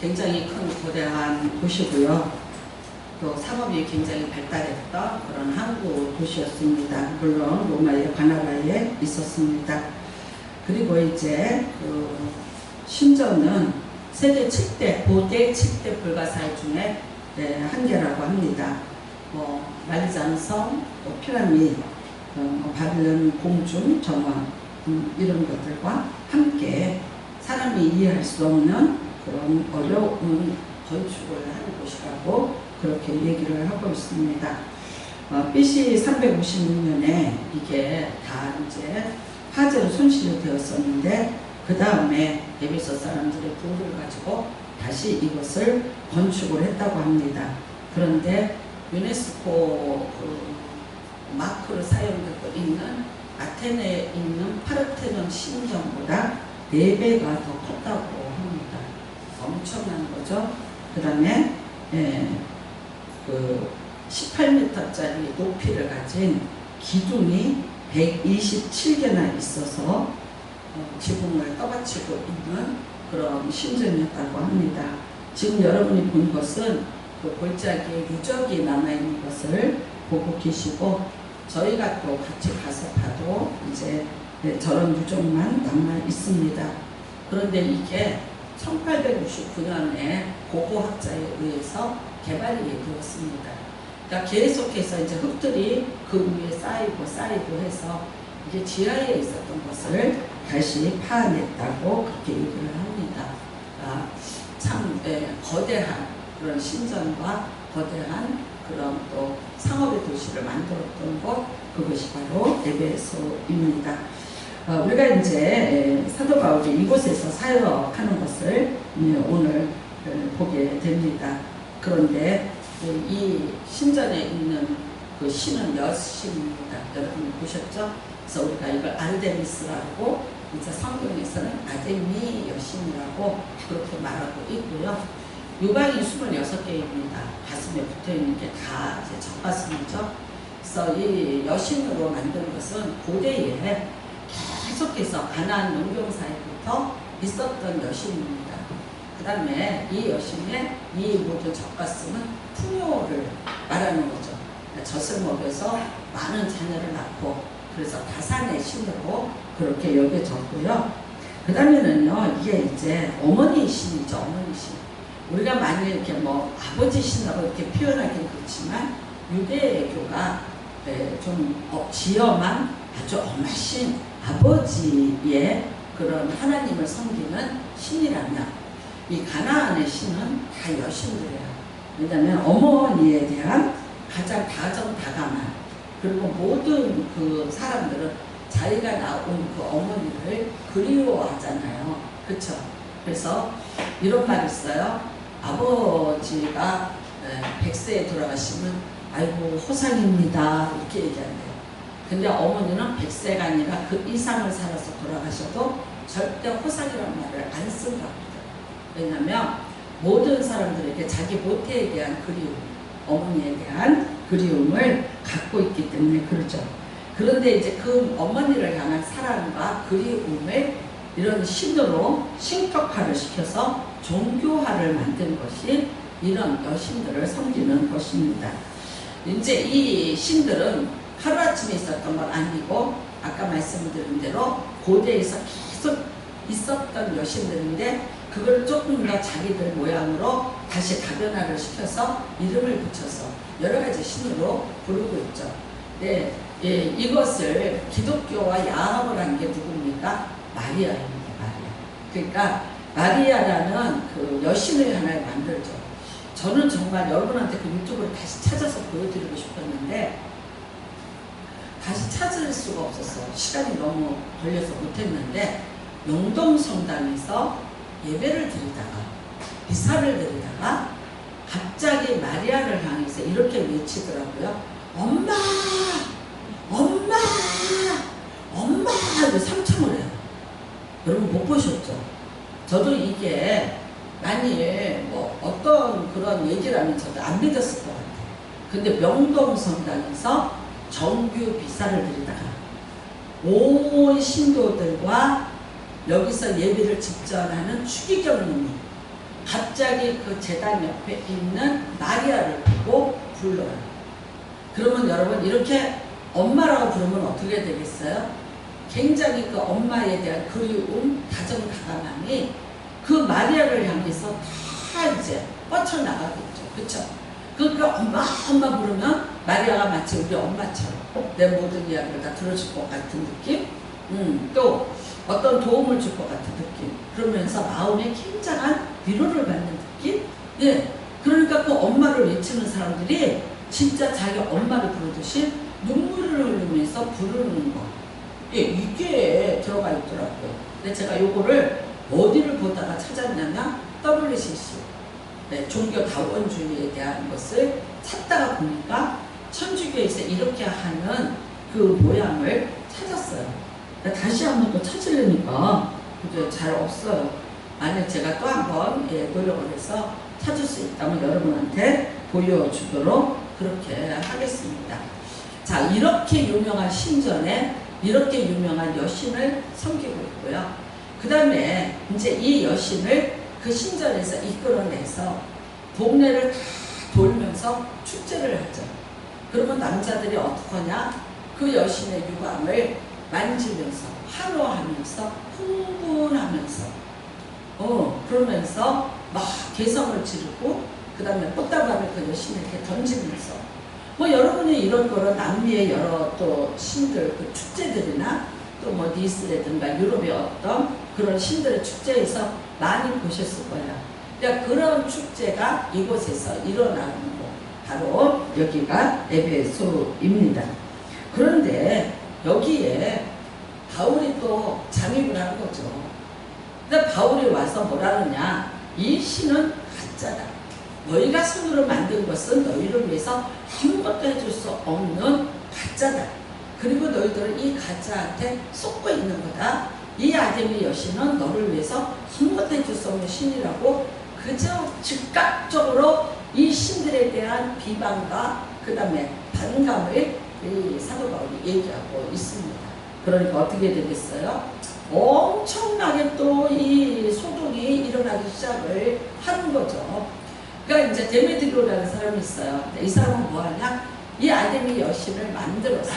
굉장히 큰 거대한 도시고요. 또 산업이 굉장히 발달했던 그런 항구 도시였습니다. 물론 로마의 관할하에 있었습니다. 그리고 이제 그 신전은 세계 7대 고대 7대 불가사의 중에 한 개라고 합니다. 말리자는 섬, 또 피라미드, 바빌론 공중 정원 이런 것들과 함께 사람이 이해할 수 없는 그런 어려운 건축을 하는 곳이라고 그렇게 얘기를 하고 있습니다. BC 356년에 이게 다 이제 화재로 손실이 되었었는데 그 다음에 에베소 사람들의 도움을 가지고 다시 이것을 건축을 했다고 합니다. 그런데 유네스코 마크로 사용되고 있는 아테네에 있는 파르테논 신전보다 4배가 더 컸다고 합니다. 엄청난 거죠. 그 다음에 그 18m짜리 높이를 가진 기둥이 127개나 있어서 지붕을 떠받치고 있는 그런 신전이었다고 합니다. 지금 여러분이 본 것은 그 골짜기에 유적이 남아있는 것을 보고 계시고, 저희가 또 같이 가서 봐도 이제 저런 유적만 남아 있습니다. 그런데 이게 1869년에 고고학자에 의해서 개발이 되었습니다. 그러니까 계속해서 이제 흙들이 그 위에 쌓이고 해서 이게 지하에 있었던 것을 다시 파냈다고 그렇게 얘기를 합니다. 참 거대한 그런 신전과 거대한 그런 또 상업의 도시를 만들었던 곳, 그것이 바로 에베소입니다. 우리가 이제 사도 바울이 이곳에서 사역하는 것을 오늘 보게 됩니다. 그런데 이 신전에 있는 그 신은 여신입니다. 여러분 보셨죠? 그래서 우리가 이걸 아르데미스라고, 이제 성경에서는 아데미 여신이라고 그렇게 말하고 있고요. 유방이 26개입니다. 가슴에 붙어있는 게 다 이제 젖가슴이죠. 그래서 이 여신으로 만든 것은 고대에 계속해서 가나안 농경사회부터 있었던 여신입니다. 그 다음에 이 여신의 이 모든 젖가슴은 풍요를 말하는 거죠. 젖을 먹여서 많은 자녀를 낳고, 그래서 다산의 신으로 그렇게 여겨졌고요. 그 다음에는요, 이게 이제 어머니 신이죠. 어머니 신. 우리가 많이 이렇게 뭐 아버지 신이라고 이렇게 표현하기는 그렇지만, 유대교가 좀 지엄한 아주 엄하신 아버지의 그런 하나님을 섬기는 신이라면, 이 가나안의 신은 다 여신들이에요. 왜냐하면 어머니에 대한 가장 다정다감한, 그리고 모든 그 사람들은 자기가 낳은 그 어머니를 그리워하잖아요. 그렇죠? 그래서 이런 말이 있어요. 아버지가 100세에 돌아가시면 아이고 호상입니다 이렇게 얘기한대요. 근데 어머니는 100세가 아니라 그 이상을 살아서 돌아가셔도 절대 호상이라는 말을 안 쓴다고 합니다. 왜냐하면 모든 사람들에게 자기 모태에 대한 그리움, 어머니에 대한 그리움을 갖고 있기 때문에 그러죠. 그런데 이제 그 어머니를 향한 사랑과 그리움을 이런 신으로 신격화를 시켜서 종교화를 만든 것이 이런 여신들을 섬기는 것입니다. 이제 이 신들은 하루아침에 있었던 건 아니고, 아까 말씀드린 대로 고대에서 계속 있었던 여신들인데, 그걸 조금 더 자기들 모양으로 다시 다변화를 시켜서 이름을 붙여서 여러 가지 신으로 부르고 있죠. 네, 이것을 기독교와 야합을 한 게 누굽니까? 마리아입니다. 마리아. 그러니까 마리아라는 그 여신을 하나 만들죠. 저는 정말 여러분한테 그 유튜브를 다시 찾아서 보여드리고 싶었는데 다시 찾을 수가 없었어요. 시간이 너무 걸려서 못했는데, 영동성당에서 예배를 드리다가 비사를 드리다가 갑자기 마리아를 향해서 이렇게 외치더라고요. 엄마! 엄마! 엄마! 하고 삼창을 해요. 여러분 못 보셨죠? 저도 이게 만일 뭐 어떤 그런 얘기라면 저도 안 믿었을 것 같아요. 근데 명동성당에서 정규 비사를 드리다가 온 신도들과 여기서 예배를 집전하는 추기경님이 갑자기 갑자기 그 제단 옆에 있는 마리아를 보고 불러요. 그러면 여러분 이렇게 엄마라고 부르면 어떻게 되겠어요? 굉장히 그 엄마에 대한 그리움, 다정다감함이 그 마리아를 향해서 다 이제 뻗쳐나가겠죠. 그쵸? 그러니까 엄마 엄마 부르면 마리아가 마치 우리 엄마처럼 내 모든 이야기를 다 들어줄 것 같은 느낌, 또 어떤 도움을 줄 것 같은 느낌, 그러면서 마음에 굉장한 위로를 받는 느낌. 예, 그러니까 그 엄마를 외치는 사람들이 진짜 자기 엄마를 부르듯이 눈물을 흘리면서 부르는 거, 예, 이게 들어가 있더라고요. 근데 제가 요거를 어디를 보다가 찾았냐면 WCC, 네, 종교 다원주의에 대한 것을 찾다가 보니까 천주교에서 이렇게 하는 그 모양을 찾았어요. 다시 한번 또 찾으려니까 그죠? 잘 없어요. 만약 제가 또 한번 노력을 해서 찾을 수 있다면 여러분한테 보여주도록 그렇게 하겠습니다. 자, 이렇게 유명한 신전에 이렇게 유명한 여신을 섬기고 있고요. 그 다음에 이제 이 여신을 그 신전에서 이끌어내서 동네를 다 돌면서 축제를 하죠. 그러면 남자들이 어떻게 하냐? 그 여신의 유광을 만지면서 환호하면서 흥분하면서 그러면서 막 개성을 지르고 그 다음에 꽃다발을 그 여신에게 던지면서 여러분이 이런 거를 남미의 여러 또 신들 그 축제들이나 또 니스라든가 유럽의 어떤 그런 신들의 축제에서 많이 보셨을 거예요. 그러니까 그런 축제가 이곳에서 일어나는 곳, 바로 여기가 에베소입니다. 그런데 여기에 바울이 또 잠입을 한 거죠. 근데 바울이 와서 뭐라느냐? 이 신은 가짜다. 너희가 손으로 만든 것은 너희를 위해서 아무것도 해줄 수 없는 가짜다. 그리고 너희들은 이 가짜한테 속고 있는 거다. 이 아데미 여신은 너를 위해서 아무것도 해줄 수 없는 신이라고 그저 즉각적으로 이 신들에 대한 비방과 그 다음에 반감을 이 사도 바울이 얘기하고 있습니다. 그러니까 어떻게 되겠어요? 엄청나게 또 이 소동이 일어나기 시작을 하는 거죠. 그러니까 이제 데메드리오라는 사람이 있어요. 이 사람은 뭐 하냐? 이 아데미 여신을 만들어서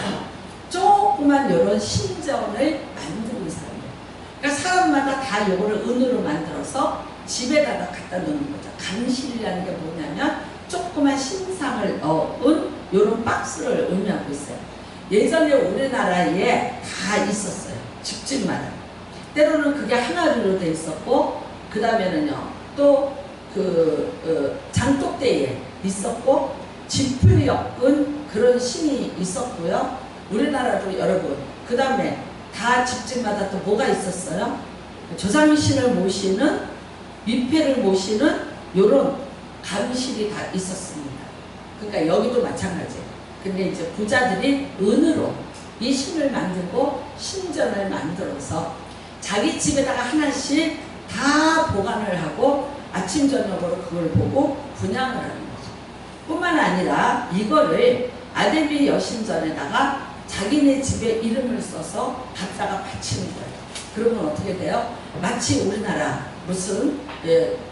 조그만 이런 신전을 만드는 사람이에요. 그러니까 사람마다 다 요거를 은으로 만들어서 집에다가 갖다 놓는 거죠. 간실이라는 게 뭐냐면 조그만 신상을 넣은 요런 박스를 의미하고 있어요. 예전에 우리나라에 다 있었어요. 집집마다. 때로는 그게 항아리로 돼 있었고, 그 다음에는요, 또 장독대에 있었고, 지풀 엮은 그런 신이 있었고요. 우리나라도 여러분, 그 다음에 다 집집마다 또 뭐가 있었어요? 조상의 신을 모시는, 미패를 모시는 요런 감실이 다 있었습니다. 그러니까 여기도 마찬가지예요. 근데 이제 부자들이 은으로 이 신을 만들고 신전을 만들어서 자기 집에다가 하나씩 다 보관을 하고 아침 저녁으로 그걸 보고 분양을 하는 거죠. 뿐만 아니라 이거를 아데미 여신전에다가 자기네 집에 이름을 써서 갖다가 바치는 거예요. 그러면 어떻게 돼요? 마치 우리나라 무슨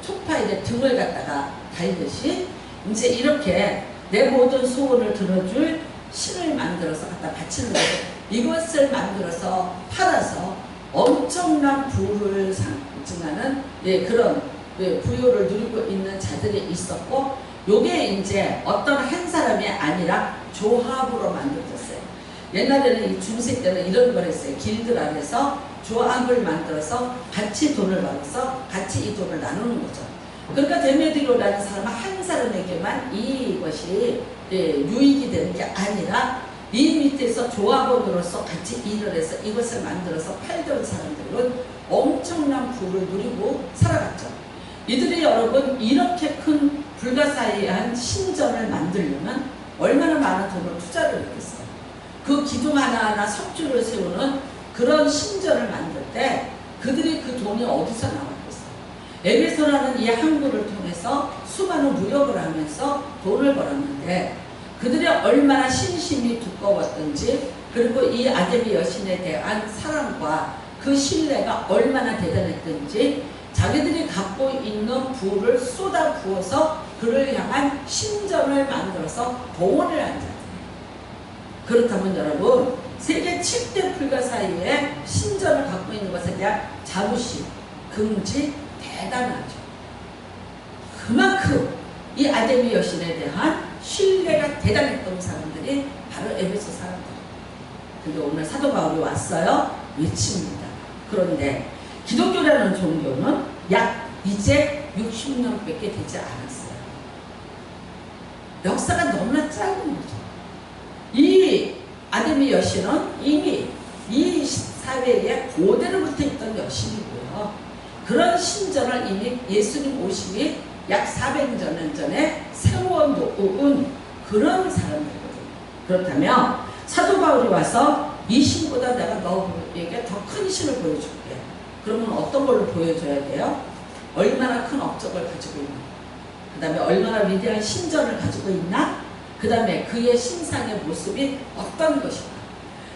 촉파에 등을 갖다가 달듯이 이제 이렇게 내 모든 소원을 들어줄 신을 만들어서 갖다 바치는 거죠. 이것을 만들어서 팔아서 엄청난 부를 상징하는 그런 부유를 누리고 있는 자들이 있었고, 요게 이제 어떤 한 사람이 아니라 조합으로 만들어졌어요. 옛날에는 이 중세 때는 이런 걸 했어요. 길드 안에서 조합을 만들어서 같이 돈을 받아서 같이 이 돈을 나누는 거죠. 그러니까 데메드리오라는 사람은 한 사람에게만 이것이 유익이 되는 게 아니라 이 밑에서 조합원으로서 같이 일을 해서 이것을 만들어서 팔던 사람들은 엄청난 부를 누리고 살아갔죠. 이들이 여러분 이렇게 큰 불가사의한 신전을 만들려면 얼마나 많은 돈을 투자를 했겠어요. 그 기둥 하나하나 석주를 세우는 그런 신전을 만들 때 그들이 그 돈이 어디서 나왔겠어요. 에베소라는 이 항구를 통해서 수많은 무역을 하면서 돈을 벌었는데 그들이 얼마나 신심이 두꺼웠던지, 그리고 이 아데미 여신에 대한 사랑과 그 신뢰가 얼마나 대단했던지 자기들이 갖고 있는 부를 쏟아 부어서 그를 향한 신전을 만들어서 봉헌을 한 자들. 그렇다면 여러분, 세계 7대 불가 사이에 신전을 갖고 있는 것에 대한 자부심, 긍지 대단하죠. 그만큼 이 아데미 여신에 대한 신뢰가 대단했던 사람들이 바로 에베소 사람들. 근데 오늘 사도 바울이 왔어요. 외칩니다. 그런데 기독교라는 종교는 약 이제 60년밖에 되지 않았어요. 역사가 너무나 짧은 거죠. 이 아데미 여신은 이미 이 사회에 고대로부터 있던 여신이고요. 그런 신전을 이미 예수님 오시기 약 400년 전에 세워놓은 그런 사람들이거든요. 그렇다면 사도 바울이 와서 이 신보다 내가 너에게 더 큰 신을 보여줄게. 그러면 어떤 걸로 보여줘야 돼요? 얼마나 큰 업적을 가지고 있나? 그 다음에 얼마나 위대한 신전을 가지고 있나? 그 다음에 그의 신상의 모습이 어떤 것인가?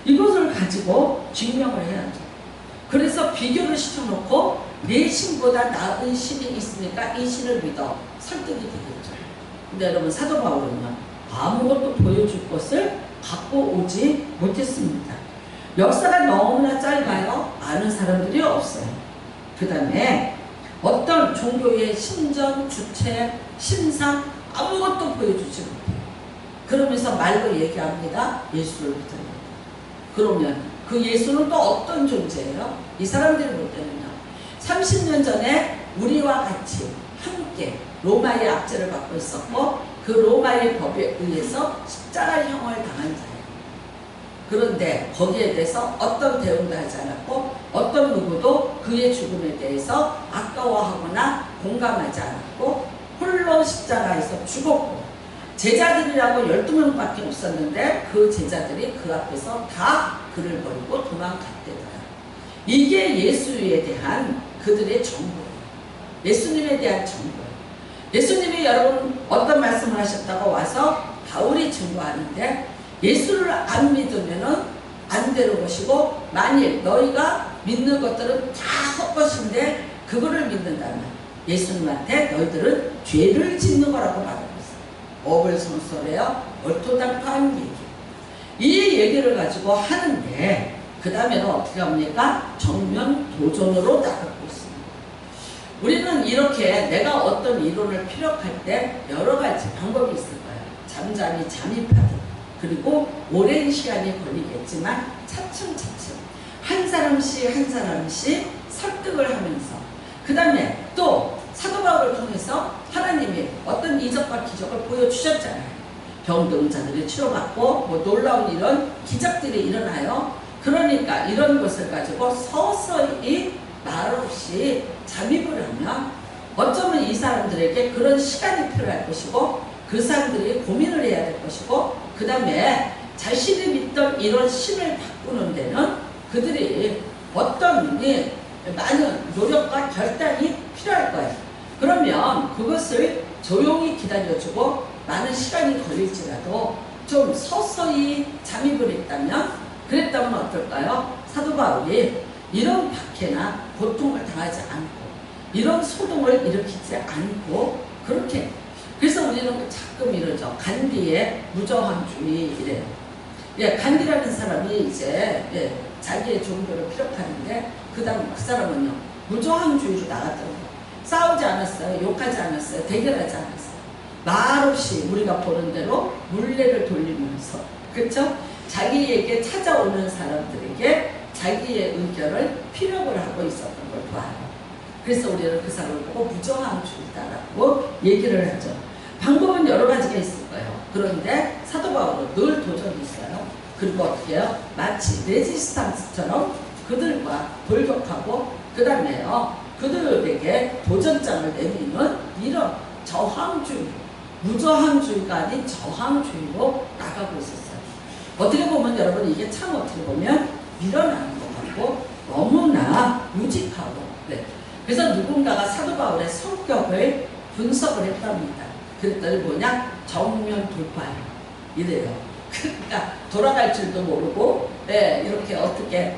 이것을 가지고 증명을 해야죠. 그래서 비교를 시켜놓고 내 신보다 나은 신이 있으니까 이 신을 믿어 설득이 되겠죠. 근데 여러분, 사도 바울은요, 아무것도 보여줄 것을 갖고 오지 못했습니다. 역사가 너무나 짧아요. 아는 사람들이 없어요. 그 다음에 어떤 종교의 신전, 주체, 신상 아무것도 보여주지 못해요. 그러면서 말로 얘기합니다. 예수를 믿습니다. 그러면 그 예수는 또 어떤 존재예요? 이 사람들이 볼 때는요, 30년 전에 우리와 같이 함께 로마의 압제를 받고 있었고 그 로마의 법에 의해서 십자가형을 당한 자예요. 그런데 거기에 대해서 어떤 대응도 하지 않았고 어떤 누구도 그의 죽음에 대해서 아까워하거나 공감하지 않았고 홀로 십자가에서 죽었고 제자들이라고 12명밖에 없었는데 그 제자들이 그 앞에서 다 그를 버리고 도망갔대더라. 이게 예수에 대한 그들의 정보예요. 예수님에 대한 정보예요. 예수님이 여러분 어떤 말씀을 하셨다고 와서 바울이 증거하는데 예수를 안 믿으면은 안 되는 것이고 만일 너희가 믿는 것들은 다 헛것인데 그거를 믿는다면 예수님한테 너희들은 죄를 짓는 거라고 말하고 있어요. 어불성설해요. 얼토당토한 얘기. 이 얘기를 가지고 하는데 그 다음에는 어떻게 합니까? 정면 도전으로 나가고 있습니다. 우리는 이렇게 내가 어떤 이론을 피력할 때 여러 가지 방법이 있을 거예요. 잠잠히 잠입하듯 그리고 오랜 시간이 걸리겠지만 차츰차츰 한 사람씩 한 사람씩 설득을 하면서 그 다음에 또 사도 바울을 통해서 하나님이 어떤 이적과 기적을 보여주셨잖아요. 병든 자들이 치료받고 뭐 놀라운 이런 기적들이 일어나요. 그러니까 이런 것을 가지고 서서히 말없이 잠입을 하면 어쩌면 이 사람들에게 그런 시간이 필요할 것이고 그 사람들이 고민을 해야 될 것이고 그 다음에 자신이 믿던 이런 신을 바꾸는 데는 그들이 어떤 많은 노력과 결단이 필요할 거예요. 그러면 그것을 조용히 기다려주고 많은 시간이 걸릴지라도 좀 서서히 잠입을 했다면 그랬다면 어떨까요? 사도 바울이 이런 박해나 고통을 당하지 않고 이런 소동을 일으키지 않고 그렇게 그래서 우리는 가끔 이러죠. 간디의 무저항주의 이래요. 예, 간디라는 사람이 이제 자기의 종교를 피력하는데 그 다음 그 사람은요 무저항주의로 나갔더라고요. 싸우지 않았어요. 욕하지 않았어요. 대결하지 않았어요. 말없이 우리가 보는 대로 물레를 돌리면서 그렇죠? 자기에게 찾아오는 사람들에게 자기의 의견을 피력을 하고 있었던 걸 봐요. 그래서 우리는 그 사람을 보고 무저항주의다라고 얘기를 하죠. 방법은 여러 가지가 있을 거예요. 그런데 사도 바울은 늘 도전이 있어요. 그리고 어떻게 해요? 마치 레지스탕스처럼 그들과 돌격하고 그 다음에요. 그들에게 도전장을 내미는 이런 저항주의, 무저항주의가 아닌 저항주의로 나가고 있었어요. 어떻게 보면 여러분 이게 참 어떻게 보면 밀어나는 것 같고 너무나 무직하고 네. 그래서 누군가가 사도 바울의 성격을 분석을 했답니다. 그랬더니 뭐냐? 정면 돌파예요. 이래요. 그러니까 돌아갈 줄도 모르고 이렇게 어떻게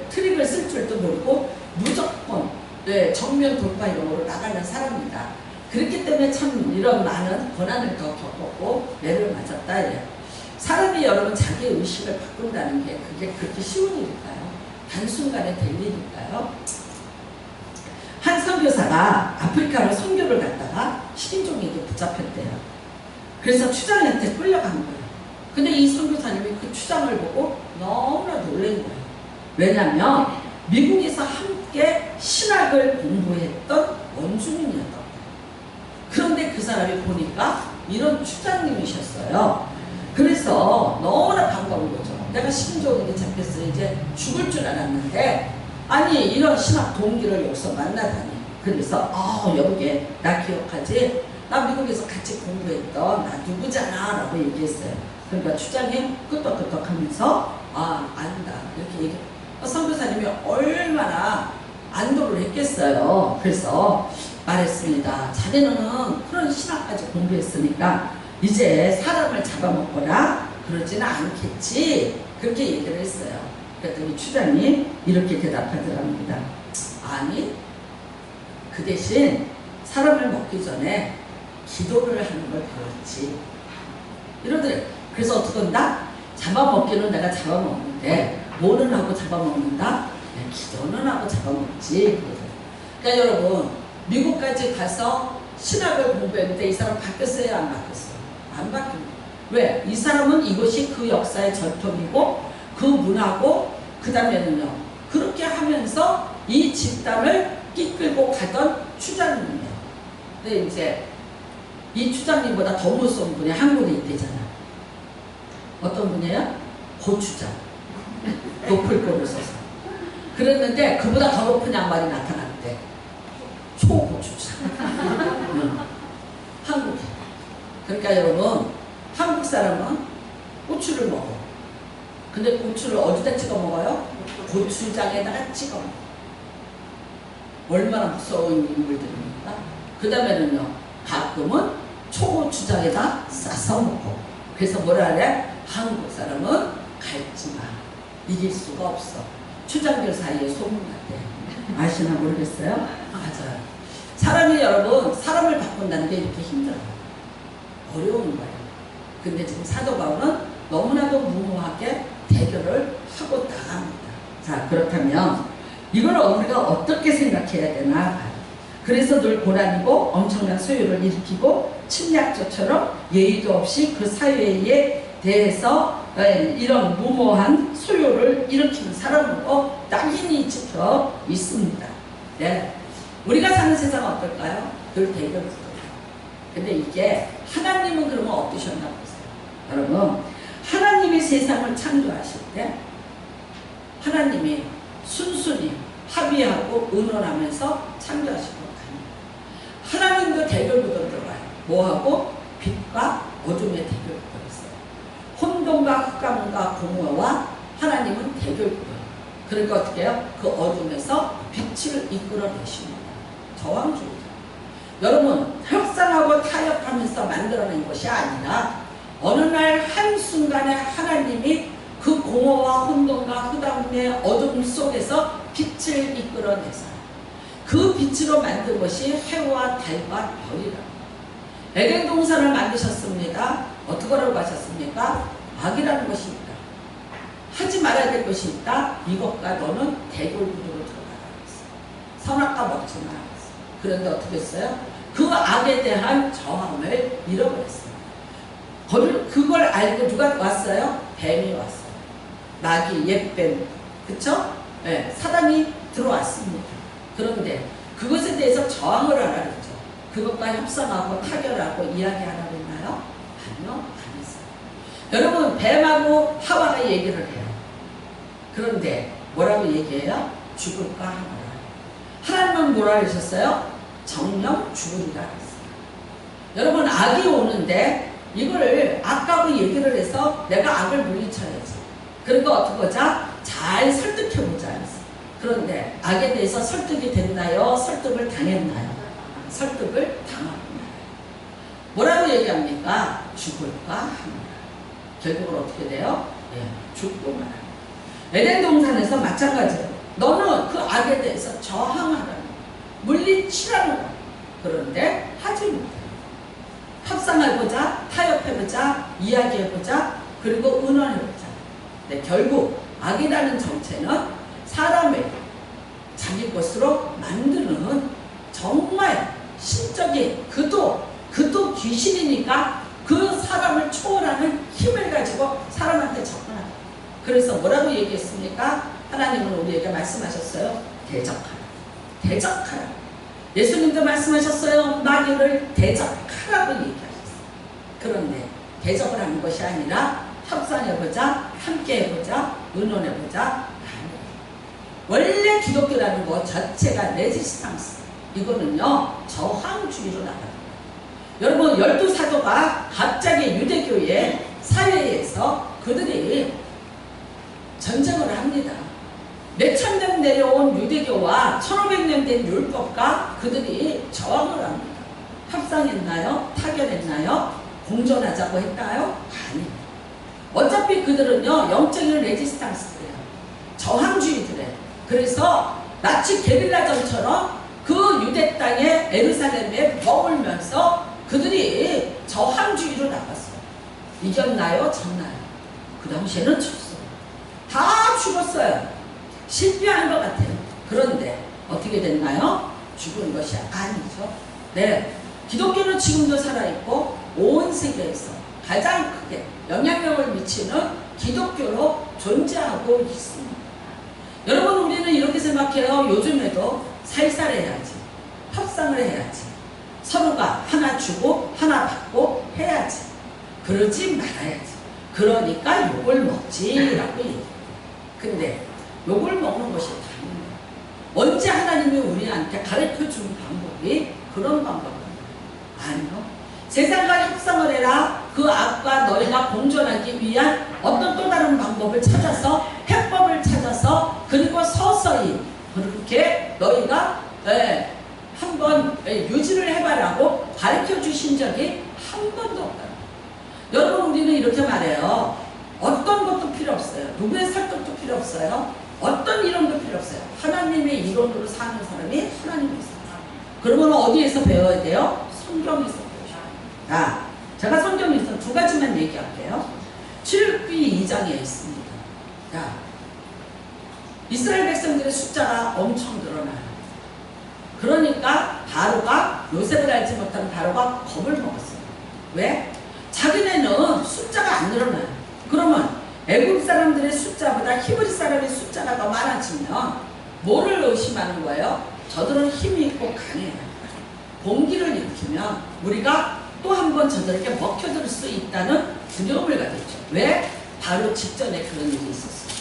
트릭을 쓸 줄도 모르고 무조건 네, 정면 돌파 이런 거로 나가는 사람이다. 그렇기 때문에 참 이런 많은 고난을 더 겪었고 매를 맞았다. 이래요. 사람이 여러분 자기 의식을 바꾼다는 게 그게 그렇게 쉬운 일일까요? 단순간에 될 일일까요? 한 선교사가 아프리카로 선교를 갔다가 식인종에게 붙잡혔대요. 그래서 추장한테 끌려간 거예요. 근데 이 선교사님이 그 추장을 보고 너무나 놀란 거예요. 왜냐하면 미국에서 함께 신학을 공부했던 원주민이었던 거예요. 그런데 그 사람이 보니까 이런 추장님이셨어요. 그래서 너무나 반가운 거죠. 내가 식인종에게 잡혔어. 이제 죽을 줄 알았는데 아니 이런 신학 동기를 여기서 만나다니. 그래서 여보게 나 기억하지? 나 미국에서 같이 공부했던 나 누구잖아 라고 얘기했어요. 그러니까 추장이 끄떡끄떡 하면서 안다 이렇게 얘기. 선교사님이 얼마나 안도를 했겠어요. 그래서 말했습니다. 자네는 그런 신학까지 공부했으니까 이제 사람을 잡아먹거나 그러지는 않겠지. 그렇게 얘기를 했어요. 그랬더니 추장이 이렇게 대답하더랍니다. 아니 그 대신 사람을 먹기 전에 기도를 하는 걸 배웠지. 이러더래. 그래서 어떻게 한다? 잡아먹기는 내가 잡아먹는데 뭐는 하고 잡아먹는다? 기도는 하고 잡아먹지. 그러니까 여러분 미국까지 가서 신학을 공부했는데 이 사람 바뀌었어요? 안 바뀌었어요? 안 바뀝니다. 왜? 이 사람은 이것이 그 역사의 전통이고 그 문화고 그 다음에는요 그렇게 하면서 이 집단을 이끌고 가던 추장님이에요. 근데 이제 이 추장님보다 더 무서운 분이 한국에 있대잖아. 어떤 분이에요? 고추장. 높을 거를 써서. 그랬는데 그보다 더 높은 양말이 나타났대. 초고추장. 한국에. 그러니까 여러분 한국 사람은 고추를 먹어. 근데 고추를 어디다 찍어 먹어요? 고추장에다가 찍어 먹어. 얼마나 무서운 인물들입니까? 그 다음에는요 가끔은 초고추장에다 싸서 먹고. 그래서 뭐라 그래? 한국 사람은 갈지마 이길 수가 없어. 추장들 사이에 소문났대. 아시나 모르겠어요? 맞아요. 사람이 여러분 사람을 바꾼다는 게 이렇게 힘들어요. 어려운 거예요. 근데 지금 사도 바울은 너무나도 무모하게 대결을 하고 나갑니다. 자 그렇다면 이걸 우리가 어떻게 생각해야 되나. 그래서 늘 고난이고 엄청난 소요를 일으키고 침략자처럼 예의도 없이 그 사회에 대해서 이런 무모한 소요를 일으키는 사람으로 낙인이 찍혀 있습니다. 네. 우리가 사는 세상은 어떨까요? 늘 대결구도예요. 근데 이게 하나님은 그러면 어떠셨나 보세요. 여러분 하나님이 세상을 창조하실 때 하나님이 순순히 합의하고 의논하면서 창조하신 것 같아요. 하나님도 대결구도 들어가요. 뭐하고? 빛과 어둠의 대결구도가 있어요. 혼돈과 흑암과 공허와 하나님은 대결구도예요. 그러니까 어떻게 해요? 그 어둠에서 빛을 이끌어내십니다. 저항주의자. 여러분 협상하고 타협하면서 만들어낸 것이 아니라 어느 날 한순간에 하나님이 그 공허와 혼돈과 흑암의 어둠 속에서 빛을 이끌어내서 그 빛으로 만든 것이 해와 달과 별이라. 에덴 동산을 만드셨습니다. 어떻게 하라고 하셨습니까? 악이라는 것이 있다. 하지 말아야 될 것이 있다. 이것과 너는 대결구도로 들어가라 했어요. 선악과 먹지 마라 했어요. 그런데 어떻게 했어요? 그 악에 대한 저항을 잃어버렸어요. 그걸 알고 누가 왔어요? 뱀이 왔어요. 마귀, 옛뱀. 그쵸? 네, 사단이 들어왔습니다. 그런데 그것에 대해서 저항을 하라 그랬죠. 그것과 협상하고 타결하고 이야기하라 그랬나요? 아니요, 안 했어요. 여러분 뱀하고 하와가 얘기를 해요. 그런데 뭐라고 얘기해요? 죽을까 하노라. 하나님은 뭐라 하셨어요? 정령 죽으리라 했어요. 여러분 악이 오는데 이걸 악하고 얘기를 해서 내가 악을 물리쳐야지. 그러니까 어떻게 하자? 잘 설득해보자 했어요. 그런데 악에 대해서 설득이 됐나요? 설득을 당했나요? 설득을 당합니다. 뭐라고 얘기합니까? 죽을까 합니다. 결국은 어떻게 돼요? 죽고 말합니다. 에덴 동산에서 마찬가지로 너는 그 악에 대해서 저항하라는 거예요. 물리치라는 거. 그런데 하지 못해요. 협상해보자, 타협해보자, 이야기해보자, 그리고 의논해보자. 네, 결국 악이라는 정체는 사람을 자기 것으로 만드는 정말 신적인 그도 귀신이니까 그 사람을 초월하는 힘을 가지고 사람한테 접근한다. 그래서 뭐라고 얘기했습니까? 하나님은 우리에게 말씀하셨어요. 대적하라. 예수님도 말씀하셨어요. 마귀를 대적하라고 얘기하셨어요. 그런데 대적을 하는 것이 아니라 협상해보자, 함께해보자, 의논해보자. 원래 기독교라는 것 자체가 레지스탕스. 이거는요, 저항주의로 나가요. 여러분, 12사도가 갑자기 유대교의 사회에서 그들이 전쟁을 합니다. 몇천 년 내려온 유대교와 1500년 된 율법과 그들이 저항을 합니다. 협상했나요? 타결했나요? 공존하자고 했나요? 아닙니다. 어차피 그들은요, 영적인 레지스탕스예요. 저항주의들이에요. 그래서 마치 게릴라전처럼 그 유대 땅에 예루살렘에 머물면서 그들이 저항주의로 나갔어요. 이겼나요? 졌나요? 그 당시에는 졌어요. 다 죽었어요. 실패한 것 같아요. 그런데 어떻게 됐나요? 죽은 것이 아니죠. 네, 기독교는 지금도 살아있고 온 세계에서 가장 크게 영향력을 미치는 기독교로 존재하고 있습니다. 여러분, 우리는 이렇게 생각해요. 요즘에도 살살해야지, 협상을 해야지, 서로가 하나 주고 하나 받고 해야지, 그러지 말아야지, 그러니까 욕을 먹지라고 얘기해요. 근데 욕을 먹는 것이 다릅니다. 언제 하나님이 우리한테 가르쳐준 방법이 그런 방법입니다. 아니요. 세상과 협상을 해라. 그 악과 너희가 공존하기 위한 어떤 또 다른 방법을 찾아서, 해법을 찾아서, 그리고 서서히 그렇게 너희가 한번 유지를 해봐라고 가르쳐 주신 적이 한 번도 없다. 여러분, 우리는 이렇게 말해요. 어떤 것도 필요 없어요. 누구의 설득도 필요 없어요. 어떤 이론도 필요 없어요. 하나님의 이론으로 사는 사람이 하나님의 사람. 그러면 어디에서 배워야 돼요? 성경에서 배우셔야 돼요. 제가 성경에서 두 가지만 얘기할게요. 출애굽기 2장에 있습니다. 이스라엘 백성들의 숫자가 엄청 늘어나요. 그러니까 바로가, 요셉을 알지 못한 바로가 겁을 먹었어요. 왜? 자기네는 숫자가 안 늘어나요. 그러면 애굽 사람들의 숫자보다 히브리 사람의 숫자가 더 많아지면 뭐를 의심하는 거예요? 저들은 힘이 있고 강해요. 공기를 일으키면 우리가 또 한 번 저들에게 먹혀들 수 있다는 두려움을 가졌죠. 왜? 바로 직전에 그런 일이 있었어요.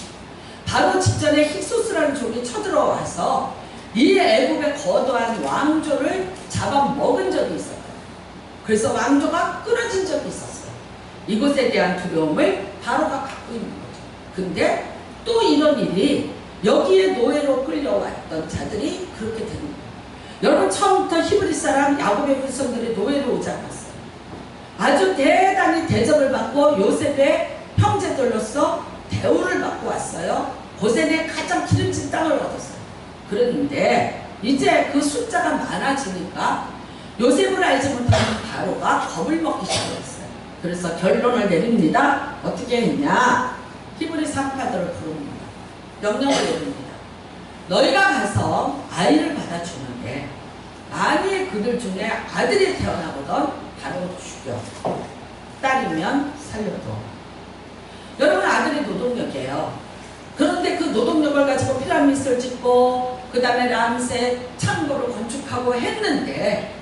바로 직전에 힉소스라는 종이 쳐들어와서 이 애굽의 거대한 왕조를 잡아먹은 적이 있었어요. 그래서 왕조가 끊어진 적이 있었어요. 이것에 대한 두려움을 바로가 갖고 있는 거죠. 근데 또 이런 일이 여기에 노예로 끌려왔던 자들이 그렇게 되는 거예요. 여러분, 처음부터 히브리 사람 야곱의 후손들이 노예로 오지 않았어요. 아주 대단히 대접을 받고 요셉의 형제들로서 대우를 받고 왔어요. 고센의 가장 기름진 땅을 얻었어요. 그런데 이제 그 숫자가 많아지니까 요셉을 알지 못하는 바로가 겁을 먹기 시작했어요. 그래서 결론을 내립니다. 어떻게 했냐? 히브리 산파들을 부릅니다. 명령을 내립니다. 너희가 가서 아이를 받아주는데 만일 그들 중에 아들이 태어나거든 바로 죽여. 딸이면 살려둬. 여러분, 아들이 노동력이에요. 그런데 그 노동력을 가지고 피라미드를 짓고 그 다음에 람세 창고를 건축하고 했는데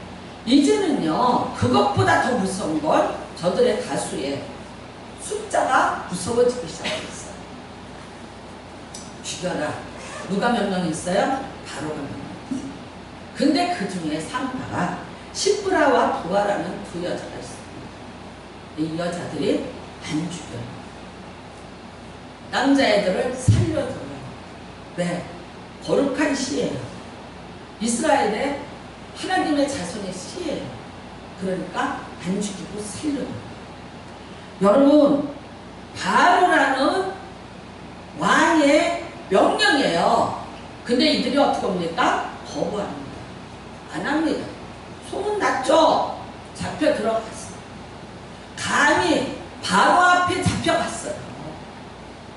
이제는요, 그것보다 더 무서운 건 저들의 다수의 숫자가 무서워지기 시작했어요. 죽여라. 누가 명령했어요? 바로가 명령했어요. 근데 그 중에 산파가 시브라와 부하라는 두 여자가 있습니다. 이 여자들이 안 죽여요. 남자애들을 살려줘요. 왜? 거룩한 시예요. 이스라엘의 하나님의 자손의 시예요. 그러니까 안 죽이고 살려줘요. 여러분, 바로라는 왕의 명령이에요. 근데 이들이 어떻게 합니까? 거부합니다. 안 합니다. 소문났죠? 잡혀 들어갔어. 감히 바로 앞에 잡혀갔어요.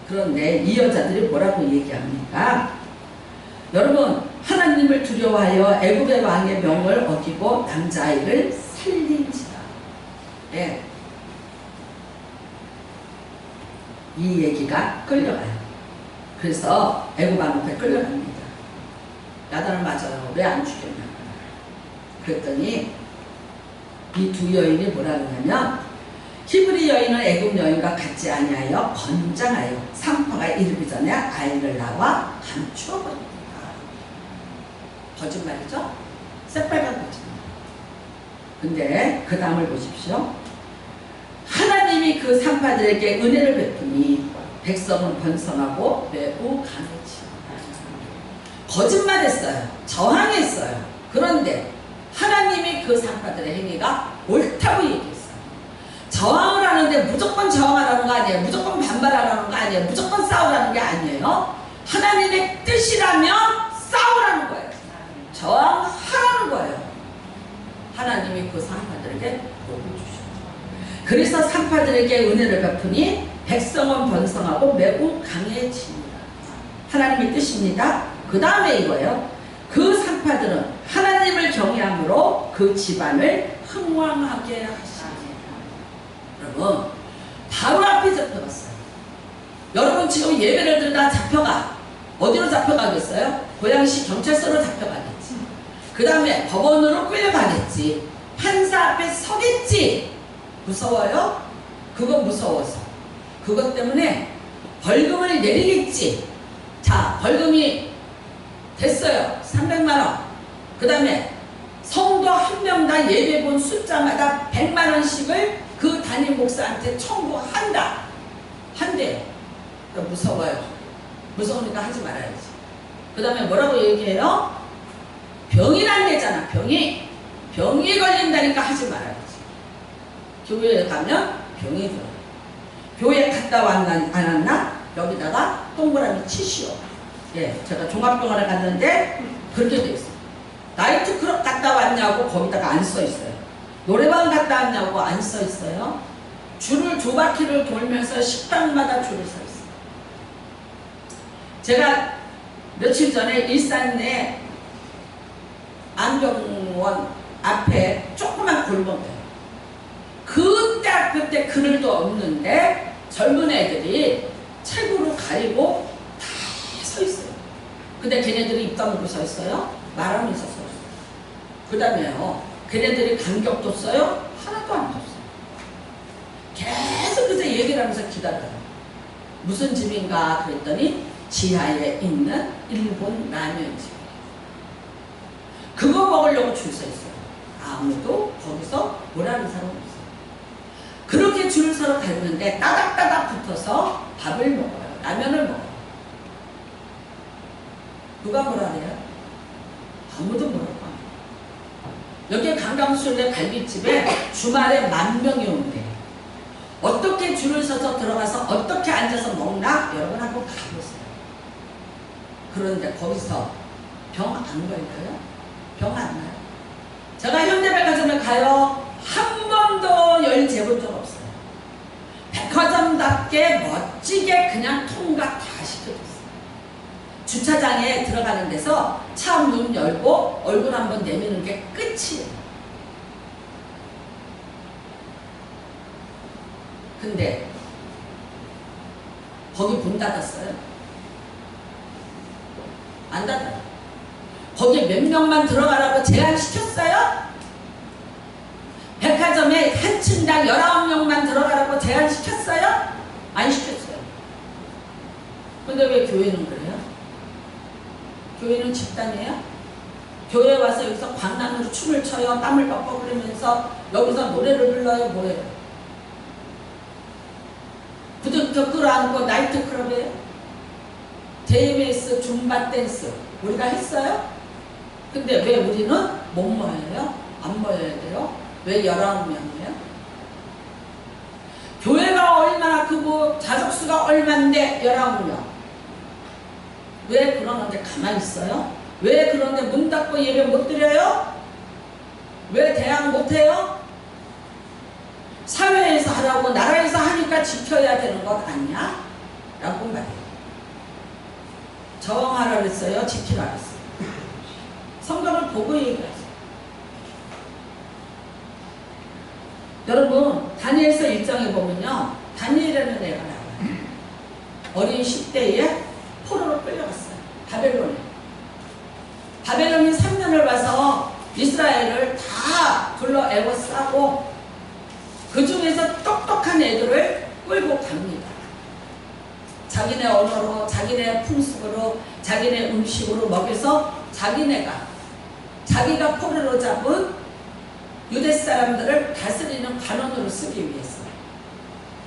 그런데 이 여자들이 뭐라고 얘기합니까? 여러분, 하나님을 두려워하여 애굽의 왕의 명을 어기고 남자아이를 살린지라. 예. 이 얘기가 끌려가요. 그래서 애굽 왕 앞에 끌려갑니다. 야단을 맞아요. 왜 안 죽였냐? 그랬더니 이 두 여인이 뭐라 그러냐면, 히브리 여인은 애굽 여인과 같지 아니하여 건장하여 상파가 이르기 전에 아이를 낳아 감추어버립니다. 거짓말이죠? 새빨간 거짓말. 근데 그 다음을 보십시오. 하나님이 그 상파들에게 은혜를 베푸니 백성은 번성하고 매우 강해지요. 거짓말했어요. 저항했어요. 그런데 하나님이 그 상파들의 행위가 옳다고 얘기했어요. 저항을 하는데 무조건 저항하라는 거 아니에요. 무조건 반발하라는 거 아니에요. 무조건 싸우라는 게 아니에요. 하나님의 뜻이라면 싸우라는 거예요. 저항하라는 거예요. 하나님이 그 상파들에게 복을 주셨죠. 그래서 상파들에게 은혜를 베푸니 백성은 번성하고 매우 강해집니다. 하나님의 뜻입니다. 그 다음에 이거예요. 그 상파들은 하나님을 경외함으로 그 집안을 흥왕하게 하시니. 여러분, 바로 앞에 잡혀갔어요. 여러분 지금 예배를 들다 잡혀가. 어디로 잡혀가겠어요? 고양시 경찰서로 잡혀가겠지. 그 다음에 법원으로 끌려가겠지. 판사 앞에 서겠지. 무서워요? 그거 무서워서. 그것 때문에 벌금을 내리겠지. 자, 벌금이 됐어요. 300만원. 그 다음에 성도 한 명당 예배 본 숫자마다 100만원씩을 그 담임 목사한테 청구한다. 한대. 무서워요. 무서우니까 하지 말아야지. 그 다음에 뭐라고 얘기해요? 병이 난대잖아. 병이 걸린다니까 하지 말아야지. 교회에 가면 병이 들어요. 교회 갔다 왔나 안 왔나? 여기다가 동그라미 치시오. 예, 제가 종합병원에 갔는데 그렇게 돼 있어요. 나이트클럽 갔다 왔냐고 거기다가 안 써 있어요. 노래방 갔다 왔냐고 안 써 있어요. 줄을 2바퀴를 돌면서 식당마다 줄을 서 있어요. 제가 며칠 전에 일산 내 안경원 앞에 조그만 골목이에요. 그때 그늘도 없는데 젊은 애들이 책으로 가리고 다 서 있어요. 근데 걔네들이 입 다물고 서 있어요. 말하면서 서 있어요. 그 다음에요, 걔네들이 간격도 써요? 하나도 안 줬어요. 계속 그래서 얘기를 하면서 기다려요. 무슨 집인가 그랬더니 지하에 있는 일본 라면집. 그거 먹으려고 줄 서 있어요. 아무도 거기서 뭐라는 사람 없어요. 그렇게 줄 서러 갔는데 따닥따닥 붙어서 밥을 먹어요. 라면을 먹어요. 누가 뭐라 해요? 아무도 뭐라고 안 해요. 여기 강강술래 갈비집에 주말에 10,000명이 온대요. 어떻게 줄을 서서 들어가서 어떻게 앉아서 먹나? 여러분 한번 가보세요. 그런데 거기서 병 안 걸려요? 병 안 나요? 제가 현대백화점에 가요. 한 번도 열 재본 적 없어요. 백화점답게 멋지게 그냥 통과 다 시켜줬어요. 주차장에 들어가는 데서 차 문 열고 얼굴 한번 내미는 게 끝이에요. 근데 거기 문 닫았어요. 안 닫아요. 거기 몇 명만 들어가라고 제한시켰어요? 백화점에 한 층당 19명만 들어가라고 제한시켰어요? 안 시켰어요. 근데 왜 교회는 그래요? 교회는 집단이에요? 교회 와서 여기서 광란으로 춤을 춰요? 땀을 뻑뻑 흘리면서 여기서 노래를 불러요? 뭐예요? 부득부득 끌어안고 나이트클럽이에요? JBS 줌바 댄스 우리가 했어요? 근데 왜 우리는 못 모여요? 안 모여야 돼요? 왜 19명이에요? 교회가 얼마나 크고 자석수가 얼만데 19명. 왜 그러는데 가만히 있어요? 왜 그런데 문 닫고 예배 못 드려요? 왜 대항 못해요? 사회에서 하라고 나라에서 하니까 지켜야 되는 것 아니야? 라고 말해요. 저항하라 그랬어요? 지키라 그랬어요? 성경을 보고 얘기하세요. 여러분 다니엘서 1장에 보면요, 다니엘이라는 애가 나와요. 어린 10대에 포로로 끌려갔어요. 바벨론이 3년을 와서 이스라엘을 다 둘러 에워싸고 그 중에서 똑똑한 애들을 끌고 갑니다. 자기네 언어로, 자기네 풍습으로, 자기네 음식으로 먹여서 자기가 포로로 잡은 유대 사람들을 다스리는 관원으로 쓰기 위해서.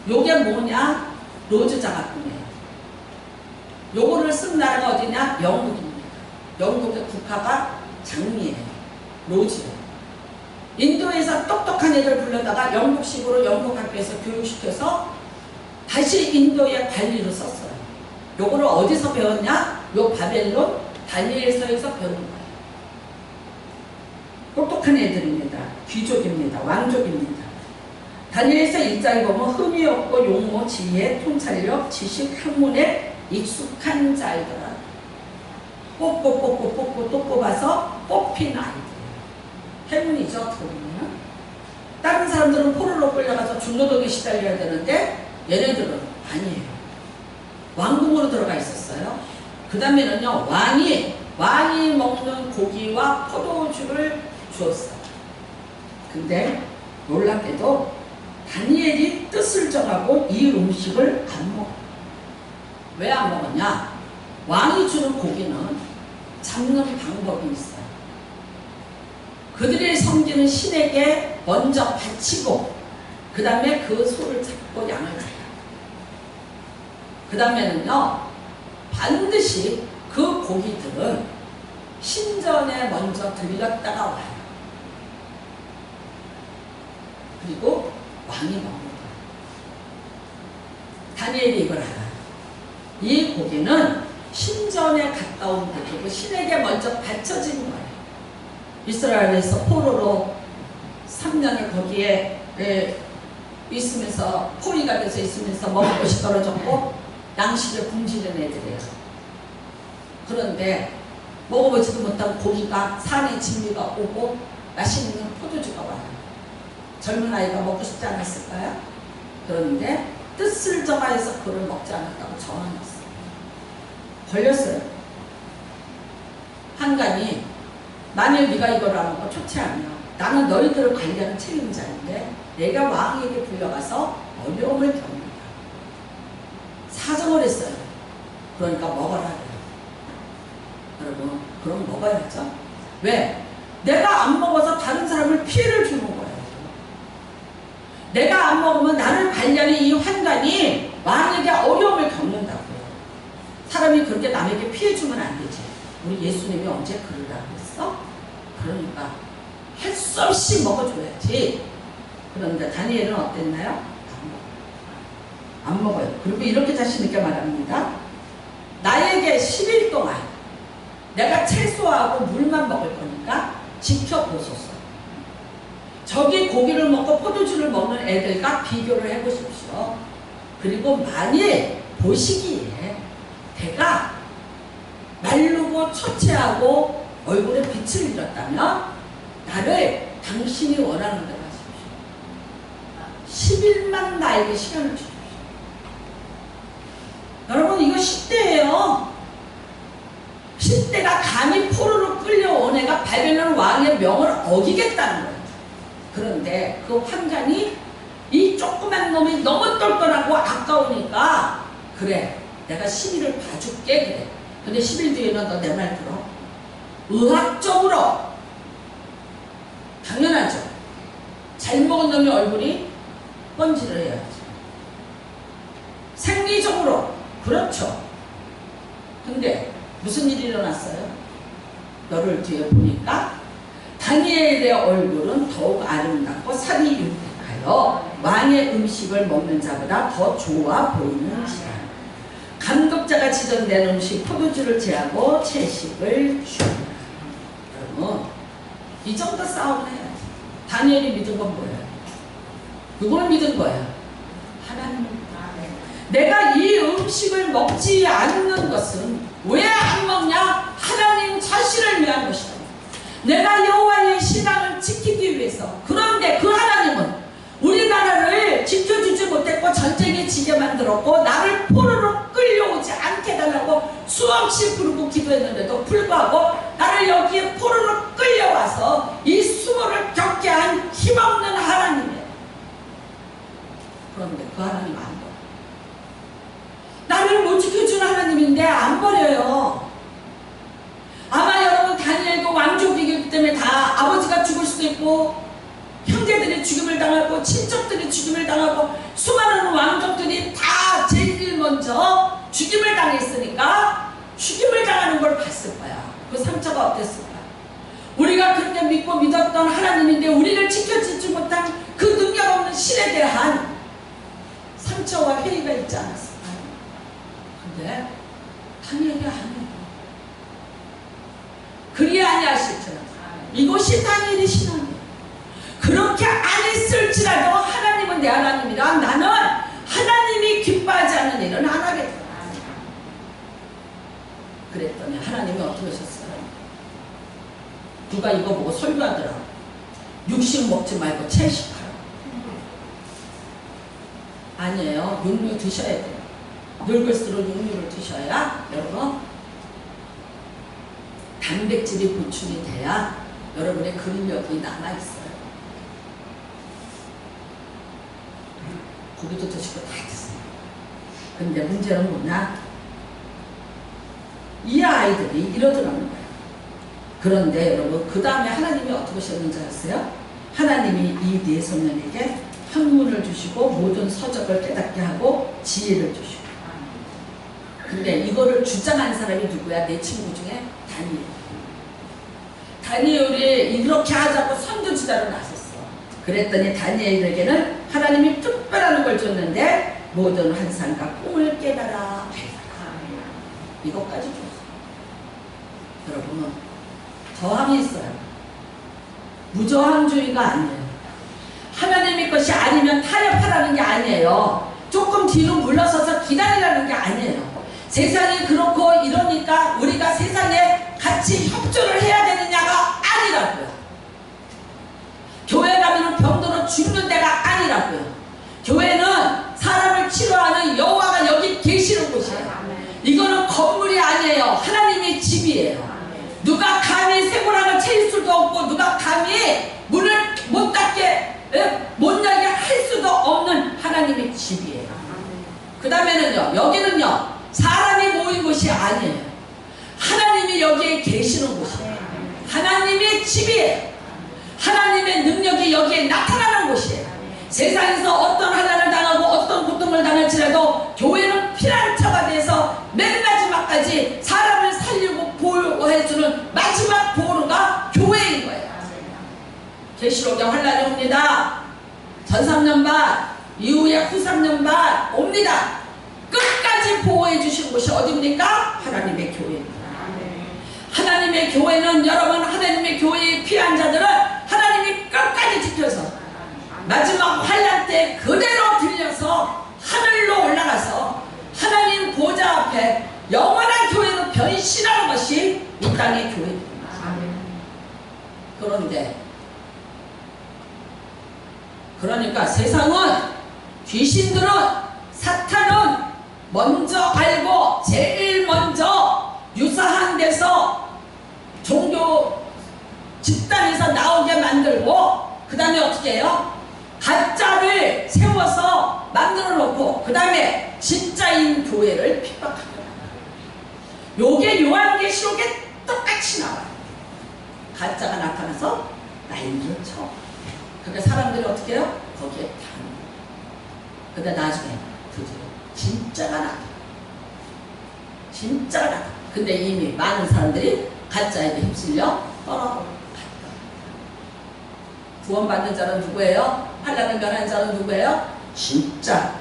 요게 뭐냐? 로즈 장학금이에요. 요거를 쓴 나라가 어디냐? 영국입니다. 영국의 국화가 장미예요. 로즈예요. 인도에서 똑똑한 애들 불러다가 영국식으로 영국 학교에서 교육시켜서 다시 인도의 관리로 썼어요. 요거를 어디서 배웠냐? 요 바벨론 다니엘서에서 배운 거예요. 똑똑한 애들입니다. 귀족입니다. 왕족입니다. 다니엘서 1장에 보면 흠이 없고 용모, 지혜, 통찰력, 지식, 학문에 익숙한 자이더라. 뽑고 또 뽑아서 뽑힌 아이들. 행운이죠, 어떻게 보면. 다른 사람들은 포로로 끌려가서 중노동에 시달려야 되는데 얘네들은 아니에요. 왕궁으로 들어가 있었어요. 그 다음에는요, 왕이 먹는 고기와 포도주를 주었어요. 근데 놀랍게도 다니엘이 뜻을 정하고 이 음식을 안 먹어요. 왜 안 먹었냐? 왕이 주는 고기는 잡는 방법이 있어요. 그들이 섬기는 신에게 먼저 바치고 그 다음에 그 소를 잡고 양을 줘요. 그 다음에는요, 반드시 그 고기들은 신전에 먼저 들렸다가 와요. 그리고 왕이 먹는 거예요. 다니엘이 이걸 알아요. 이 고기는 신전에 갔다 온 고기고 신에게 먼저 바쳐진 거예요. 이스라엘에서 포로로 3년을 거기에 있으면서, 포위가 돼서 있으면서 먹을 것이 떨어졌고 양식에 굶주린 애들이에요. 그런데 먹어보지도 못한 고기가, 산에 진미가 오고 맛있는 포도주가 와요. 젊은 아이가 먹고 싶지 않았을까요? 그런데 뜻을 정하여서 그걸 먹지 않았다고 정하였어요. 걸렸어요. 한간이 만일 네가 이걸 안 먹고 초췌하면 나는 너희들을 관리하는 책임자인데 내가 왕에게 불려가서 어려움을 겪는다. 사정을 했어요. 그러니까 먹어라 그래요. 여러분, 그럼 먹어야죠. 왜? 내가 안 먹어서 다른 사람을 피해를 주는 거예요. 내가 안 먹으면 나를 관리하는 이 환관이 왕에게 어려움을 겪는다고요. 사람이 그렇게 남에게 피해 주면 안 되지. 우리 예수님이 언제 그러라고 했어? 그러니까 할 수 없이 먹어줘야지. 그런데 다니엘은 어땠나요? 안 먹어요. 그리고 이렇게 자신있게 말합니다. 나에게 10일 동안 내가 채소하고 물만 먹을 거니까 지켜보소서. 저기 고기를 먹고 포도주를 먹는 애들과 비교를 해보십시오. 그리고 만일 보시기에 내가 마르고 초췌하고 얼굴에 빛을 잃었다면 나를 당신이 원하는 대로 하십시오. 10일만 나에게 시간을 주십시오. 여러분, 이거 10대예요. 10대가 감히 포로로 끌려온 애가 바벨론 왕의 명을 어기겠다는 거예요. 그런데 그 환관이 이 조그만 놈이 너무 똘똘하고 아까우니까 그래, 내가 10일을 봐줄게. 그래. 근데 10일 뒤에는 너 내 말 들어. 의학적으로 당연하죠. 잘 먹은 놈의 얼굴이 번지를 해야지. 생리적으로 그렇죠. 근데 무슨 일이 일어났어요? 열흘 뒤에 보니까 다니엘의 얼굴은 더욱 아름답고 살이 윤택하여 왕의 음식을 먹는 자보다 더 좋아 보이는지라. 감독자가 지정된 음식 포도주를 제하고 채식을 주라. 여러분, 이 정도 싸움을 해야지. 다니엘이 믿은 건 뭐예요? 누구를 믿은 거야? 하나님을. 내가 이 음식을 먹지 않는 것은 왜 안 먹냐? 하나님 자신을 위한 것이다. 내가 여호와의 신앙을 지키기 위해서. 그런데 그 하나님은 우리나라를 지켜주지 못했고 전쟁에 지게 만들었고 나를 포로로 끌려오지 않게 해달라고 수없이 부르고 기도했는데도 불구하고 나를 여기에 포로로 끌려와서 이 수모를 겪게 한 힘없는 하나님이에요. 그런데 그 하나님 안 버려. 나를 못 지켜주는 하나님인데 안 버려요. 아마 여러분 다니엘도 왕족이기 때문에 다 아버지가 죽을 수도 있고 형제들이 죽임을 당하고 친척들이 죽임을 당하고 수많은 왕족들이 다 제일 먼저 죽임을 당했으니까 죽임을 당하는 걸 봤을 거야. 그 상처가 어땠을까? 우리가 그렇게 믿고 믿었던 하나님인데 우리를 지켜주지 못한 그 능력 없는 신에 대한 상처와 회의가 있지 않았을까? 근데 다니엘이 아니에요. 그리 아니하실지라. 이것이 다니엘의 신앙이에요. 그렇게 안 했을지라도 하나님은 내 하나님이라 나는 하나님이 기뻐하지 않는 일은 안 하겠다. 그랬더니 하나님이 어떻게 하셨어요? 누가 이거 보고 설교하더라. 육식 먹지 말고 채식하라. 아니에요. 육류 드셔야 돼요. 늙을수록 육류를 드셔야 여러분 단백질이 보충이 돼야 여러분의 근력이 남아있어요. 고기도 드시고 다 드세요. 근데 문제는 뭐냐? 이 아이들이 이러더라는 거예요. 그런데 여러분 그 다음에 하나님이 어떻게 하셨는지 아세요? 하나님이 이 네 소년에게 학문을 주시고 모든 서적을 깨닫게 하고 지혜를 주시고. 근데 이거를 주장한 사람이 누구야? 내 친구 중에 다니엘. 다니엘이 이렇게 하자고 선두주자로 나섰어. 그랬더니 다니엘에게는 하나님이 특별한 걸 줬는데 모든 환상과 꿈을 깨달아. 이것까지 줬어. 여러분 저항이 있어요. 무저항주의가 아니에요. 하나님의 것이 아니면 타협하라는 게 아니에요. 조금 뒤로 물러서서 기다리라는 게 아니에요. 세상이 그렇고 이러니까 우리가 세상에 같이 협조를 해야 되느냐가 아니라고요. 교회 가면 병들어 죽는 데가 아니라고요. 교회는 사람을 치료하는 여호와가 여기 계시는 곳이에요. 이거는 건물이 아니에요. 하나님의 집이에요. 누가 감히 세고랑을 채일 수도 없고 누가 감히 문을 못 닫게 못 열게 할 수도 없는 하나님의 집이에요. 그 다음에는요, 여기는요 사람이 모인 곳이 아니에요. 하나님이 여기에 계시는 곳이에요. 하나님의 집이에요. 하나님의 능력이 여기에 나타나는 곳이에요. 세상에서 어떤 환난을 당하고 어떤 고통을 당할지라도 교회는 피난처가 돼서 맨 마지막까지 사람을 살리고 보호해주는 마지막 보루가 교회인 거예요. 계시록에 환난이 옵니다. 전 3년반 이후에 후 3년반 옵니다. 끝까지 보호해 주신 곳이 어디입니까? 하나님의 교회입니다. 하나님의 교회는 여러분 하나님의 교회에 피한 자들은 하나님이 끝까지 지켜서 마지막 환난 때 그대로 들려서 하늘로 올라가서 하나님 보좌 앞에 영원한 교회로 변신하는 것이 이 땅의 교회입니다. 그러니까 세상은 귀신들은 사탄은 먼저 알고 제일 먼저 유사한 데서 종교 집단에서 나오게 만들고 그 다음에 어떻게 해요? 가짜를 세워서 만들어 놓고 그 다음에 진짜인 교회를 핍박하게 만들어요. 요게 요한계시록에 똑같이 나와요. 가짜가 나타나서 난리를 쳐. 그러니까 사람들이 어떻게 해요? 거기에 타는. 근데 나중에 드디어 진짜가 나타나. 진짜가 나타나. 근데 이미 많은 사람들이 가짜에게 휩쓸려 떠나고 구원받는 자는 누구예요? 환난을 면한 자는 누구예요? 진짜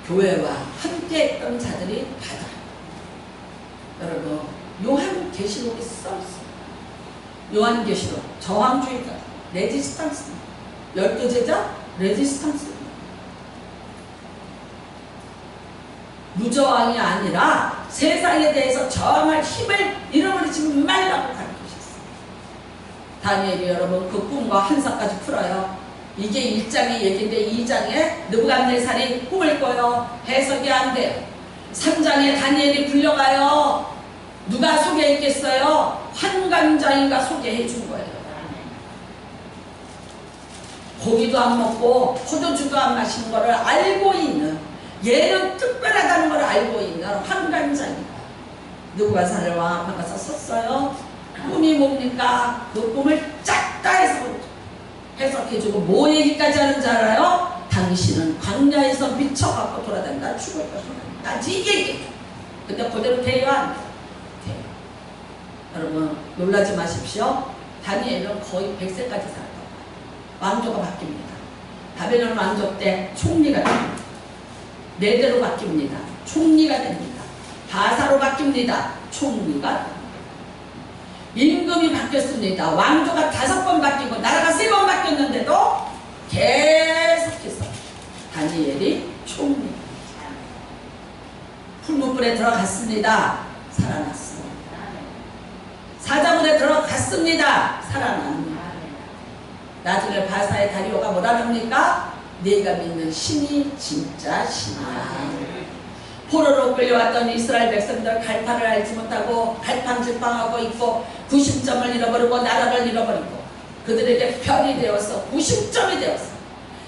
교회와 함께 했던 자들이 가자. 여러분 요한계시록에 써있어요. 요한계시록 저항주의자 레지스탕스 12제자 레지스탕스. 무저항이 아니라 세상에 대해서 저항할 힘을 잃어버리지 말라고 가르치셨어요. 다니엘이 여러분 그 꿈과 한상까지 풀어요. 이게 1장의 얘기인데 2장에 느부갓네살이 꿈을 꿔요. 해석이 안 돼요. 3장에 다니엘이 불려가요. 누가 소개했겠어요? 환관자인가 소개해 준 거예요. 고기도 안 먹고 포도주도 안 마시는 것을 알고 있는, 얘는 특별하다는 걸 알고 있는 환관자입니다. 느부갓네살 왕 앞에 가서 섰어요. 꿈이 뭡니까? 그 꿈을 쫙 다 해석해주고 뭐 얘기까지 하는지 알아요? 당신은 광야에서 미쳐갖고 돌아다니다 죽을 것이다. 이 얘기. 근데 그대로 돼요, 안 돼요? 돼요. 여러분 놀라지 마십시오. 다니엘은 거의 100세까지 살았다. 왕조가 바뀝니다. 바벨론 왕조 때 총리가 됩니다. 네대로 바뀝니다. 총리가 됩니다. 바사로 바뀝니다. 총리가 됩니다. 임금이 바뀌었습니다. 왕조가 5번 바뀌고 나라가 3번 바뀌었는데도 계속해서 다니엘이 총리. 풀무불에 들어갔습니다. 살아났습니다. 사자문에 들어갔습니다. 살아납니다. 나중에 바사의 다리오가 뭐라 합니까? 네가 믿는 신이 진짜 신이야. 포로로 끌려왔던 이스라엘 백성들 갈팡을 알지 못하고 갈팡질팡하고 있고 구심점을 잃어버리고 나라를 잃어버리고 그들에게 편이 되어서 구심점이 되어서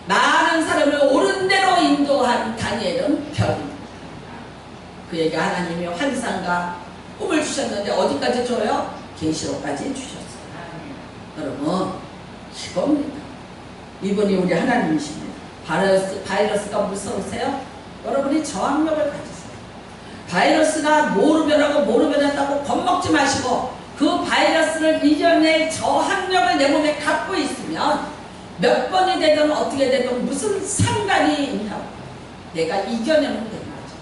많은 사람을 옳은 대로 인도한 다니엘은 별입니다. 그에게 하나님이 환상과 꿈을 주셨는데 어디까지 줘요? 계시록까지 주셨어요. 여러분 이겁니다. 이분이 우리 하나님이십니다. 바이러스가 무서우세요? 여러분이 저항력을 가지세요. 바이러스가 뭐로 변하고 뭐로 변한다고 겁먹지 마시고 그 바이러스를 이겨낼 저항력을 내 몸에 갖고 있으면 몇 번이 되든 어떻게 되든 무슨 상관이 있냐고. 내가 이겨내면 되는 거죠.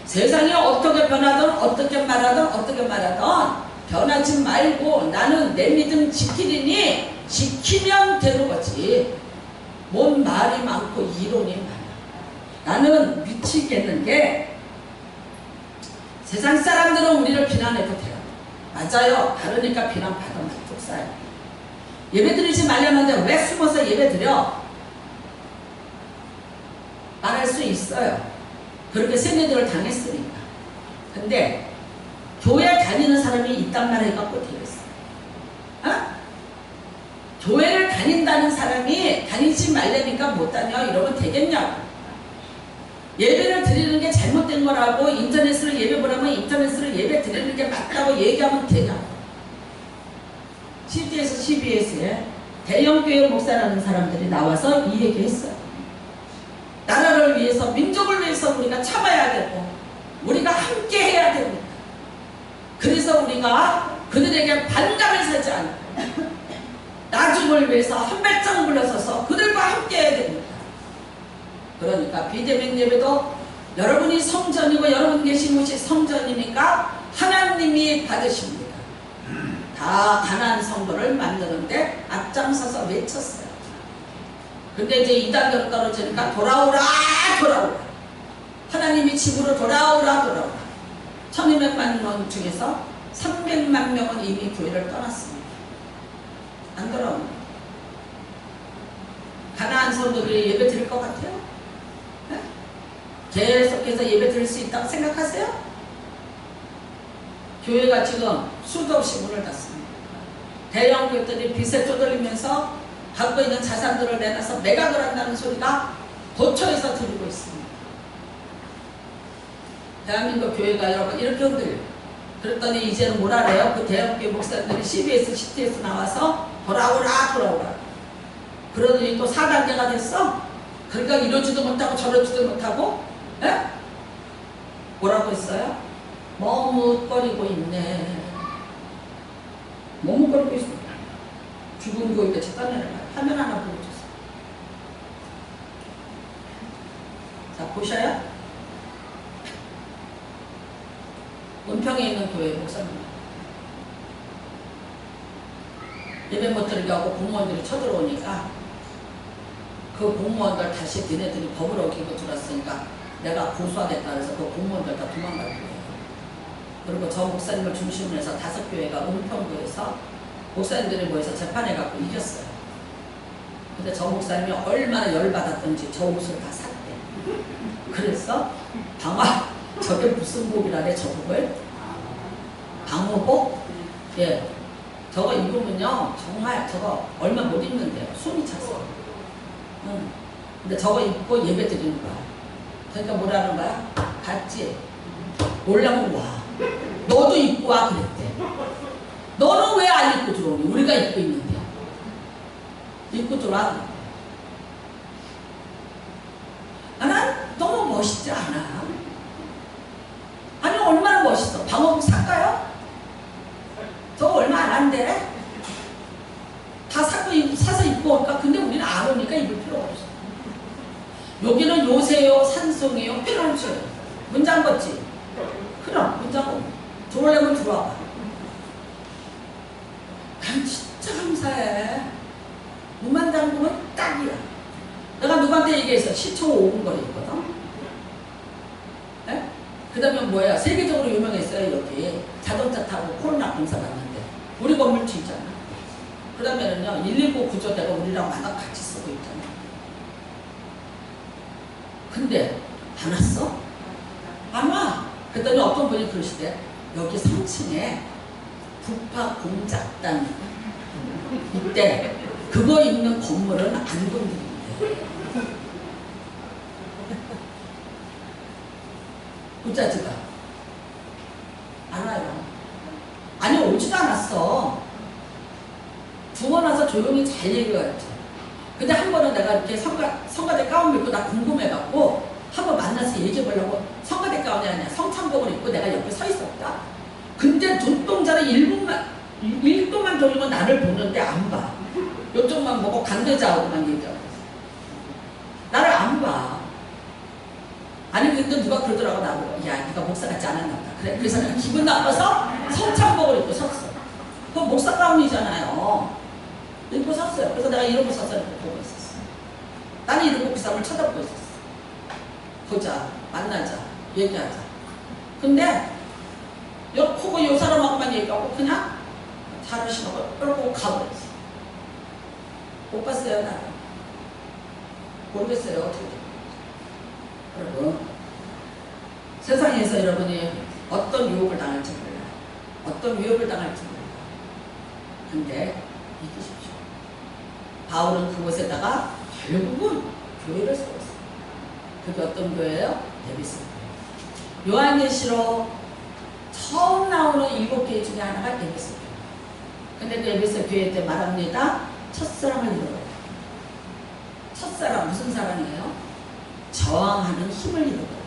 세상이 어떻게 변하든 어떻게 말하든 변하지 말고 나는 내 믿음 지키리니 지키면 되는 거지. 뭔 말이 많고 이론이 많아. 나는 미치겠는 게 세상 사람들은 우리를 비난해도 돼요. 맞아요. 다르니까 비난받으면 쭉 싸요. 예배 드리지 말려는데 왜 숨어서 예배 드려? 말할 수 있어요. 그렇게 세뇌들을 당했으니까. 근데 교회 다니는 사람이 있단 말을 갖고 되겠어. 어? 교회를 다닌다는 사람이 다니지 말라니까 못 다녀 이러면 되겠냐고. 예배를 드리는 게 잘못된 거라고 인터넷으로 예배 보라면 인터넷으로 예배 드리는 게 맞다고 얘기하면 되냐고. CT에서 CBS에 대형교회 목사라는 사람들이 나와서 이 얘기했어요. 나라를 위해서 민족을 위해서 우리가 참아야 되고 우리가 함께 해야 됩니다. 그래서 우리가 그들에게 반감을 사지 않고 나중을 위해서 한 발짝 물러서서 그들과 함께 해야 됩니다. 그러니까 비대면 예배도 여러분이 성전이고 여러분 계신 곳이 성전이니까 하나님이 받으십니다. 다 가난한 성도를 만드는데 앞장서서 외쳤어요. 근데 이제 2단계로 떨어지니까 돌아오라 돌아오라. 하나님이 집으로 돌아오라 돌아오라. 1200만 명 중에서 300만 명은 이미 교회를 떠났습니다. 안 돌아옵니다. 가난한 성도들이 예배 드릴 것 같아요? 네? 계속해서 예배 드릴 수 있다고 생각하세요? 교회가 지금 수도 없이 문을 닫습니다. 대형 교회들이 빚에 쪼들리면서 갖고 있는 자산들을 내놔서 매각을 한다는 소리가 도처에서 들리고 있습니다. 대한민국 교회가 여러분 이렇게 흔들려요. 그랬더니 이제는 뭐라 그래요? 그 대형교회 목사들이 CBS, CT에서 나와서 돌아오라 돌아오라. 그러더니 또 4단계가 됐어? 그러니까 이러지도 못하고 저러지도 못하고 에? 뭐라고 했어요? 머뭇거리고 있네. 머뭇거리고 있어. 죽은 거 이거 찾아내라. 화면 하나 보여주세요. 자 보셔요? 은평에 있는 교회 목사님 예배 못 드리게 하고 공무원들이 쳐들어오니까 그 공무원들 다시 니네들이 법을 어기고 들었으니까 내가 고소하겠다 그래서 그 공무원들 다 도망갈 거예요. 그리고 저 목사님을 중심으로 해서 5교회가 은평구에서 목사님들이 모여서 재판해갖고 이겼어요. 근데 저 목사님이 얼마나 열받았던지 저 옷을 다 샀대. 그래서 저게 무슨 복이라래 저 복을? 방호복? 예. 저거 입으면요 정말 저거 얼마 못 입는데요. 숨이 찼어요. 근데 저거 입고 예배 드리는 거야. 그러니까 뭐라는 거야? 봤지? 올라면 와. 너도 입고 와 그랬대. 너는 왜 안 입고 들어오니? 우리가 입고 있는데. 입고 들어와. 난 너무 멋있지 않아? 아니 얼마나 멋있어. 방어복 살까요? 저거 얼마 안 한대? 다 사서 입고 올까? 근데 우리는 안 오니까 입을 필요가 없어. 여기는 요새요, 산송이요, 필요한수요. 문장 걷지? 그럼 문장 걷. 들어오려면 들어와봐. 난 진짜 감사해. 문만 잠그면 딱이야. 내가 누구한테 얘기했어. 시청 5분 거리 있거든. 네? 그 다음에 뭐야? 세계적으로 유명했어요. 여기 자동차 타고 코로나 검사 받는데 우리 건물 뒤잖아. 그 다음에는요 119 구조대가 우리랑 만나 같이 쓰고 있잖아. 근데 안 왔어? 안 와. 그랬더니 어떤 분이 그러시대. 여기 3층에 북파 공작단 이때 그거 있는 건물은 안 건드린대. 부자지가 안 와요. 아니 오지도 않았어. 2번 와서 조용히 잘 얘기했지. 근데 한 번은 내가 이렇게 성가대 가운 입고 나 궁금해갖고 한번 만나서 얘기해보려고 성가대 가운이 아니야 성창복을 입고 내가 옆에 서 있었다. 근데 눈동자를 1도만 돌리면 나를 보는데 안 봐. 요쪽만 보고 간대자하고만 얘기하고 있어. 나를 안 봐. 아니 근데 누가 그러더라고 나보고. 야 네가 목사 같지 않았나 보다. 그래. 그래서 내가 기분 나빠서 성창복을 입고 섰어. 그거 목사 가운이잖아요. 입고 섰어요. 그래서 내가 이러고 서서 이렇게 보고 있었어. 나는 이러고 그 사람을 쳐다보고 있었어. 보자, 만나자, 얘기하자. 근데 요 사람하고만 얘기하고 그냥 잘하시라고 이러고 가버렸어. 못 봤어요 나는. 모르겠어요 어떻게. 여러분 세상에서 여러분이 어떤 유혹을 당할지 몰라요. 어떤 위협을 당할지 몰라요. 근데 이기십시오. 바울은 그곳에다가 결국은 교회를 세웠어요. 그게 어떤 교회예요? 에베소 교회. 요한계시록 처음 나오는 7개 중에 하나가 에베소 교회. 근데 그 에베소 교회 때 말합니다. 첫사랑을 잃어버려요. 첫사랑 무슨 사랑이에요? 저항하는 힘을 잃어버려요.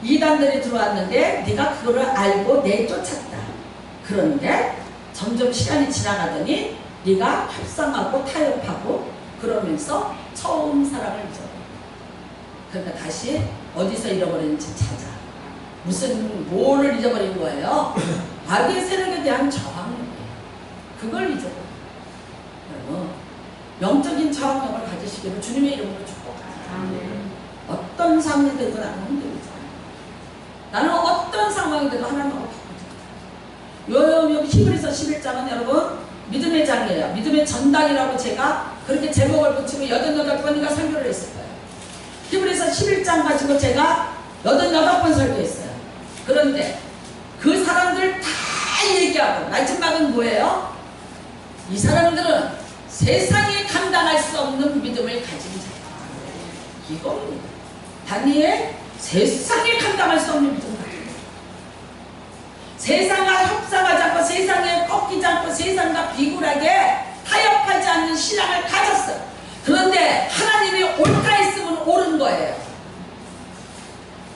이단들이 들어왔는데 네가 그거를 알고 내쫓았다. 그런데 점점 시간이 지나가더니 네가 협상하고 타협하고 그러면서 처음 사랑을 잊어버려. 그러니까 다시 어디서 잃어버렸는지 찾아. 뭐를 잊어버린 거예요? 악의 세력에 대한 저항력이에요. 그걸 잊어버려. 여러분 영적인 저항력을 가지시기를 주님의 이름으로 축복합니다. 어떤 상황이 되고 나는 흔들리잖아요. 나는 어떤 상황이 되고 하나님하고 바꾸잖아요. 여기 히브리서 11장은 여러분 믿음의 장이에요. 믿음의 전당이라고 제가 그렇게 제목을 붙이고 88번인가 설교를 했을 거예요. 히브리서 11장 가지고 제가 88번 설교했어요. 그런데 그 사람들 다 얘기하고 마지막은 뭐예요? 이 사람들은 세상이 감당할 수 없는 믿음을 가진 자다. 이겁니다. 다니엘 세상에 감당할 수 없는 믿음을 가진 자다. 세상과 협상하지 않고 세상에 꺾이지 않고 세상과 비굴하게 타협하지 않는 신앙을 가졌어요. 그런데 하나님이 옳다 했으면 옳은 거예요.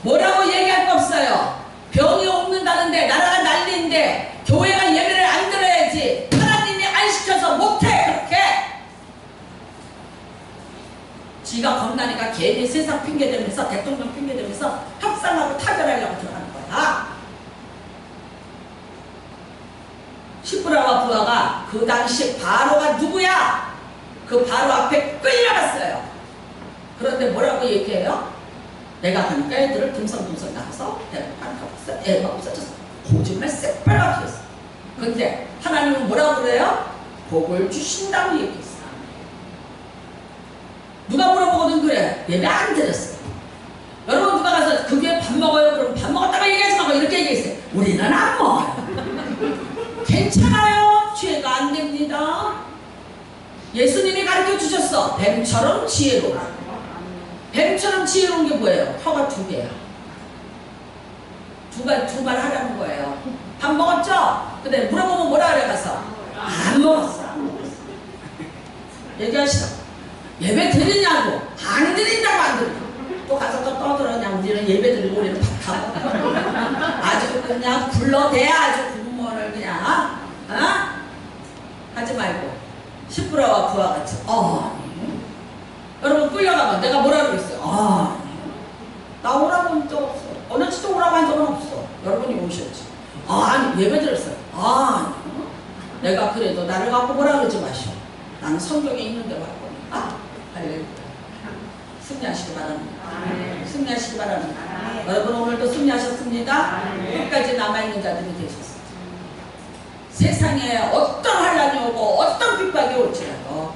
뭐라고 얘기할 거 없어요. 병이 옮는다는데 나라가 난리인데 교회가 예배를 안 들어야지. 하나님이 안 시켜서 못해. 그렇게 지가 겁나니까 괜히 세상 핑계대면서 대통령 핑계대면서 협상하고 타결하려고 들어가는 거야. 시브라와 부하가 그 당시 바로가 누구야? 그 바로 앞에 끌려갔어. 얘기해요? 내가 가니까 애들을 듬성듬성 나가서 내가 가니까 애가 없어졌어. 거짓말 새빨갛게 했어. 근데 하나님은 뭐라고 그래요? 복을 주신다고 얘기했어. 누가 물어보거든 그래. 예배 안 드렸어요. 여러분 누가 가서 그 교회 밥 먹어요? 그럼 밥 먹었다가 얘기하지 말고 이렇게 얘기했어요. 우리는 안 먹어요. 괜찮아요. 죄가 안 됩니다. 예수님이 가르쳐 주셨어. 뱀처럼 지혜로워. 뱀처럼 지혜로운 게 뭐예요? 혀가 2개야. 두 말 하라는 거예요. 밥 먹었죠? 근데 물어보면 뭐라 그래 가서? 안 먹었어. 얘기하시라. 예배 드리냐고? 안 드린다고 안 드린다고. 또 가서 또 떠들었냐. 우리는 예배 드리고 우리는 밥 먹어. 아주 그냥 굴러대 아주 구멍을 그냥 하지 말고 시부라와 그와 같이 여러분 끌려가면 내가 뭐라 그랬어요? 나 오라고 한 적 없어. 어느 집도 오라고 한 적은 없어. 여러분이 오셨지. 아니 예배 드렸어요. 내가 그래도 나를 갖고 뭐라 그러지 마시오. 나는 성경에 있는 대로 할 거니까. 할렐루야. 승리하시기 바랍니다. 승리하시기 바랍니다. 여러분 오늘도 승리하셨습니다. 끝까지 남아있는 자들이 되셨습니다. 세상에 어떤 환란이 오고 어떤 핍박이 올지라도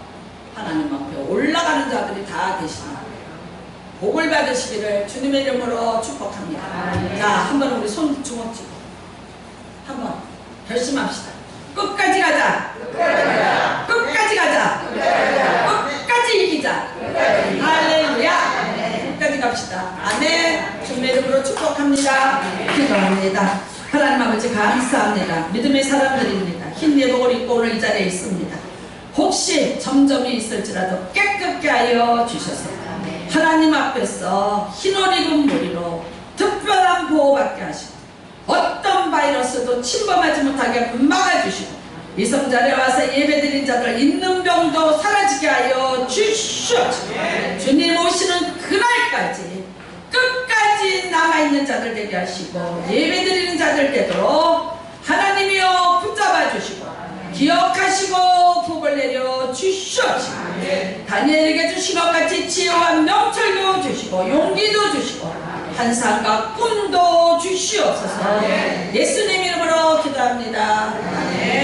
하나님 앞에 올라가는 자들이 다 되십니다. 복을 받으시기를 주님의 이름으로 축복합니다. 자, 한번 우리 손 주먹 쥐고 한번 결심합시다. 끝까지 가자. 끝까지 가자. 끝까지 이기자. 할렐루야. 끝까지 갑시다. 아멘. 주님의 이름으로 축복합니다. 기도합니다. 하나님 아버지 감사합니다. 믿음의 사람들입니다. 흰 예복을 입고 오늘 이 자리에 있습니다. 혹시 점점이 있을지라도 깨끗게 하여 주셔서 하나님 앞에서 흰옷 입은 무리로 특별한 보호받게 하시고 어떤 바이러스도 침범하지 못하게 막아주시고 이 성자리에 와서 예배드린 자들 있는 병도 사라지게 하여 주시옵소서. 주님 오시는 그날까지 끝까지 남아있는 자들 되게 하시고 예배드리는 자들 되도록 하나님이여 붙잡아 주시고 기억하시고 복을 내려 주시옵소서. 다니엘에게 주신 것 같이 지혜와 명철도 주시고 용기도 주시고 환상과 꿈도 주시옵소서. 예수님 이름으로 기도합니다.